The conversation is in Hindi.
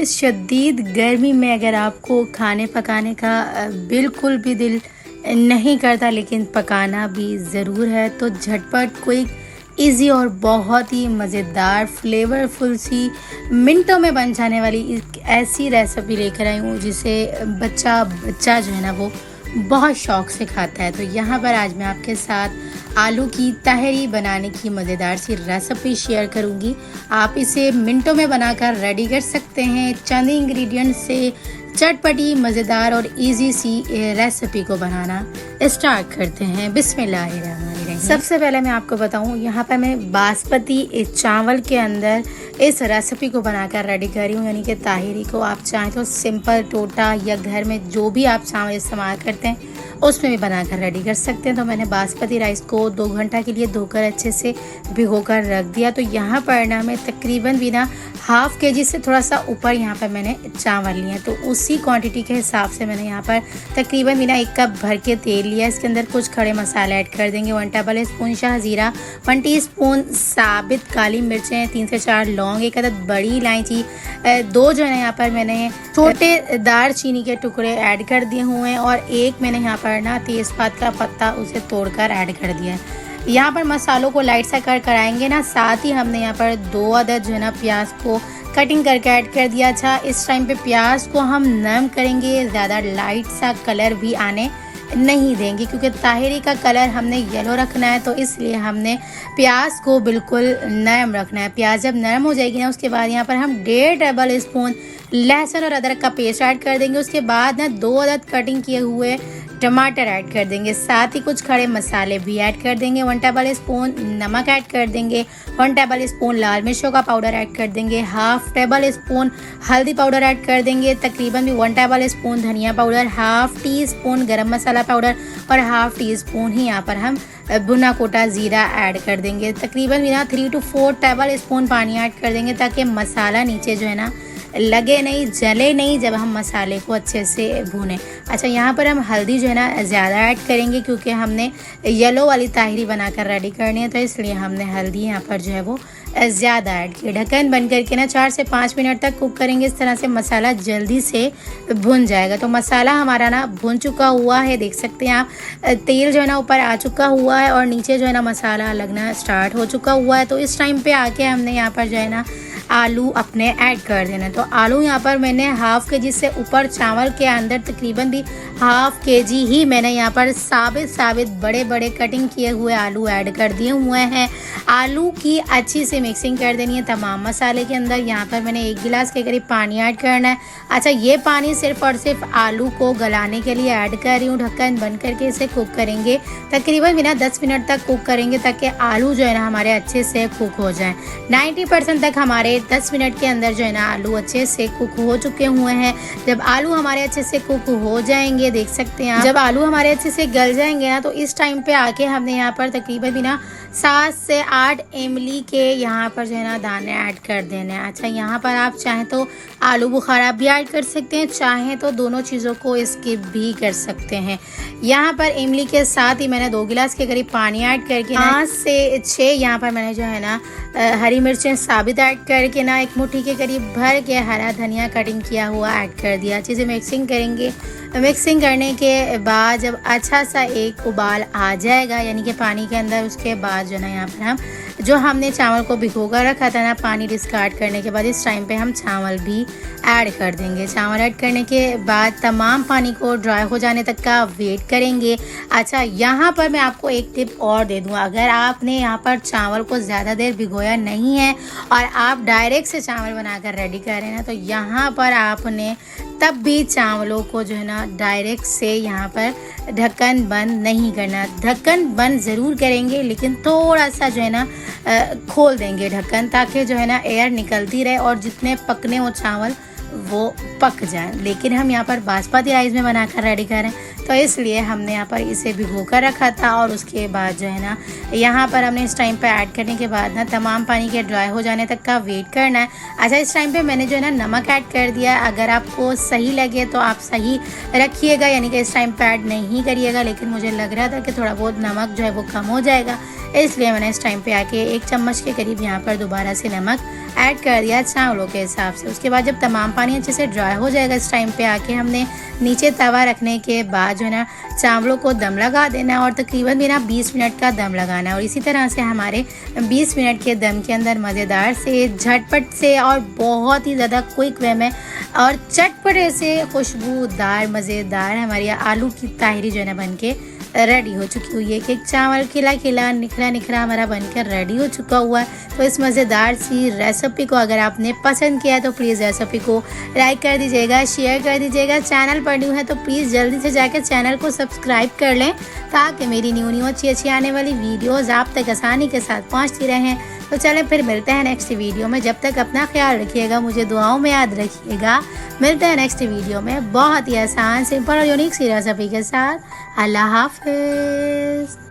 इस शदीद गर्मी में अगर आपको खाने पकाने का बिल्कुल भी दिल नहीं करता लेकिन पकाना भी ज़रूर है, तो झटपट कोई इजी और बहुत ही मज़ेदार फ्लेवरफुल सी मिनटों में बन जाने वाली एक ऐसी रेसिपी लेकर आई हूँ जिसे बच्चा बच्चा जो है ना वो बहुत शौक से खाता है। तो यहाँ पर आज मैं आपके साथ आलू की तहरी बनाने की मज़ेदार सी रेसिपी शेयर करूँगी। आप इसे मिनटों में बनाकर रेडी कर सकते हैं। चंद इंग्रेडिएंट से चटपटी मज़ेदार और इजी सी रेसिपी को बनाना स्टार्ट करते हैं। बिस्मिल्लाहिर्रहमानिर्रहीम। सबसे पहले मैं आपको बताऊं, यहाँ पर मैं बासमती चावल के अंदर इस रेसिपी को बनाकर रेडी कर रही हूँ, यानी कि ताहिरी को। आप चाहें तो सिंपल टोटा या घर में जो भी आप चावल इस्तेमाल करते हैं उसमें भी बनाकर रेडी कर सकते हैं। तो मैंने बासमती राइस को 2 घंटा के लिए धोकर अच्छे से भिगोकर रख दिया। तो यहाँ पर ना मैं तकरीबन भी ना ½ kg से थोड़ा सा ऊपर यहाँ पर मैंने चावल लिए हैं। तो उसी क्वांटिटी के हिसाब से मैंने यहाँ पर तकरीबन भी ना 1 कप भर के तेल लिया। इसके अंदर कुछ खड़े मसाले ऐड कर देंगे। 1 टेबलस्पून शाहजीरा, 1 टीस्पून साबित काली मिर्चें, 3 से 4 लौंग, 1 अदद बड़ी इलायची, 2 जो है यहाँ पर मैंने छोटे दारचीनी के टुकड़े ऐड कर दिए हुए हैं और 1 मैंने यहाँ पर ना तेज़पात का पत्ता उसे तोड़कर ऐड कर दिया है। यहाँ पर मसालों को लाइट सा कराएंगे ना। साथ ही हमने यहाँ पर 2 अदद जो है ना प्याज को कटिंग करके ऐड कर दिया। अच्छा, इस टाइम पे प्याज को हम नरम करेंगे, ज़्यादा लाइट सा कलर भी आने नहीं देंगे क्योंकि ताहिरी का कलर हमने येलो रखना है। तो इसलिए हमने प्याज को बिल्कुल नरम रखना है। प्याज जब नरम हो जाएगी ना, उसके बाद यहाँ पर हम 1.5 टेबलस्पून लहसुन और अदरक का पेस्ट ऐड कर देंगे। उसके बाद ना 2 अदद कटिंग किए हुए टमाटर ऐड कर देंगे। साथ ही कुछ खड़े मसाले भी ऐड कर देंगे। 1 टेबलस्पून नमक ऐड कर देंगे। 1 टेबलस्पून लाल मिर्चों का पाउडर ऐड कर देंगे। ½ टेबलस्पून हल्दी पाउडर ऐड कर देंगे। तकरीबन भी 1 टेबलस्पून धनिया पाउडर, ½ टीस्पून गरम मसाला पाउडर और ½ टीस्पून ही यहाँ पर हम भुना कोटा ज़ीरा ऐड कर देंगे। तकरीबन भी ना 3 से 4 टेबलस्पून पानी ऐड कर देंगे ताकि मसाला नीचे जो है ना लगे नहीं, जले नहीं जब हम मसाले को अच्छे से भूनें। अच्छा, यहाँ पर हम हल्दी जो है ना ज़्यादा ऐड करेंगे क्योंकि हमने येलो वाली ताहिरी बनाकर रेडी करनी है, तो इसलिए हमने हल्दी यहाँ पर जो है वो ज़्यादा ऐड की। ढक्कन बंद करके ना 4 से 5 मिनट तक कुक करेंगे। इस तरह से मसाला जल्दी से भुन जाएगा। तो मसाला हमारा ना भुन चुका हुआ है, देख सकते हैं आप। तेल जो है ना ऊपर आ चुका हुआ है और नीचे जो है ना मसाला लगना स्टार्ट हो चुका हुआ है। तो इस टाइम पे आके हमने यहाँ पर जो है ना आलू अपने ऐड कर देना। तो आलू यहाँ पर मैंने ½ kg से ऊपर चावल के अंदर तकरीबन भी ½ kg ही मैंने यहाँ पर साबित बड़े बड़े कटिंग किए हुए आलू ऐड कर दिए हुए हैं। आलू की अच्छी से मिक्सिंग कर देनी है तमाम मसाले के अंदर। यहाँ पर मैंने 1 गिलास के करीब पानी ऐड करना है। अच्छा, ये पानी सिर्फ और सिर्फ आलू को गलाने के लिए ऐड कर रही हूँ। ढक्कन बंद करके इसे कुक करेंगे। तकरीबन बिना 10 मिनट तक कुक करेंगे ताकि आलू जो है ना हमारे अच्छे से कुक हो जाए। 90% तक हमारे 10 मिनट के अंदर जो है ना आलू अच्छे से कुक हो चुके हुए हैं। जब आलू हमारे अच्छे से कुक हो जाएंगे, देख सकते हैं आप, जब आलू हमारे अच्छे से गल जाएंगे ना, तो इस टाइम पे आके हमने यहाँ पर तकरीबन भी ना 7 से 8 इमली के यहाँ पर जो है ना दाने ऐड कर देने हैं। अच्छा, यहाँ पर आप चाहें तो आलू बुखारा भी ऐड कर सकते हैं, चाहें तो दोनों चीज़ों को स्किप भी कर सकते हैं। यहाँ पर इमली के साथ ही मैंने 2 गिलास के करीब पानी ऐड करके 5 से 6 यहाँ पर मैंने जो है ना हरी मिर्चें साबित ऐड करके ना 1 मुट्ठी के करीब भर के हरा धनिया कटिंग किया हुआ ऐड कर दिया। अच्छे से मिक्सिंग करेंगे। मिक्सिंग करने के बाद जब अच्छा सा एक उबाल आ जाएगा यानी कि पानी के अंदर, उसके बाद जो ना यहाँ पर हम जो हमने चावल को भिगोकर रखा था ना, पानी डिस्कार्ड करने के बाद इस टाइम पे हम चावल भी ऐड कर देंगे। चावल ऐड करने के बाद तमाम पानी को ड्राई हो जाने तक का वेट करेंगे। अच्छा, यहाँ पर मैं आपको एक टिप और दे दूँ। अगर आपने यहाँ पर चावल को ज़्यादा देर भिगोया नहीं है और आप डायरेक्ट से चावल बनाकर रेडी कर रहे हैं ना, तो यहाँ पर आपने तब भी चावलों को जो है ना डायरेक्ट से यहाँ पर ढक्कन बंद नहीं करना। ढक्कन बंद ज़रूर करेंगे लेकिन थोड़ा सा जो है ना खोल देंगे ढक्कन, ताकि जो है ना एयर निकलती रहे और जितने पकने हो चावल वो पक जाए। लेकिन हम यहाँ पर बासमती राइस में बनाकर रेडी कर रहे हैं, तो इसलिए हमने यहाँ पर इसे भिगो कर रखा था और उसके बाद जो है ना यहाँ पर हमने इस टाइम पे ऐड करने के बाद ना तमाम पानी के ड्राई हो जाने तक का वेट करना है। अच्छा, इस टाइम पे मैंने जो है ना नमक ऐड कर दिया। अगर आपको सही लगे तो आप सही रखिएगा, यानी कि इस टाइम पे ऐड नहीं करिएगा। लेकिन मुझे लग रहा था कि थोड़ा बहुत नमक जो है वो कम हो जाएगा, इसलिए मैंने इस टाइम पे आके 1 चम्मच के करीब यहाँ पर दोबारा से नमक ऐड कर दिया चावलों के हिसाब से। उसके बाद जब तमाम पानी अच्छे से ड्राई हो जाएगा, इस टाइम पे आके हमने नीचे तवा रखने के बाद जो है ना चावलों को दम लगा देना है और तकरीबन भी ना 20 मिनट का दम लगाना है। और इसी तरह से हमारे 20 मिनट के दम के अंदर मज़ेदार से, झटपट से और बहुत ही ज़्यादा क्विक वे में और चटपटे से खुशबूदार मज़ेदार हमारी आलू की ताहिरी जो है ना बन के रेडी हो चुकी हुई है। कि चावल खिला खिला निखरा निखरा हमारा बनकर रेडी हो चुका हुआ है। तो इस मज़ेदार सी रेसिपी को अगर आपने पसंद किया है तो प्लीज़ रेसिपी को लाइक कर दीजिएगा, शेयर कर दीजिएगा। चैनल पर न्यू है तो प्लीज़ जल्दी से जाकर चैनल को सब्सक्राइब कर लें ताकि मेरी न्यू अच्छी आने वाली वीडियोज़ आप तक आसानी के साथ पहुँचती रहें। तो चलें फिर मिलते हैं नेक्स्ट वीडियो में। जब तक अपना ख्याल रखिएगा, मुझे दुआओं में याद रखिएगा। मिलते हैं नेक्स्ट वीडियो में बहुत ही आसान, सिंपल और यूनिक सी रेसिपी के साथ। अल्लाह हाफ़िज़।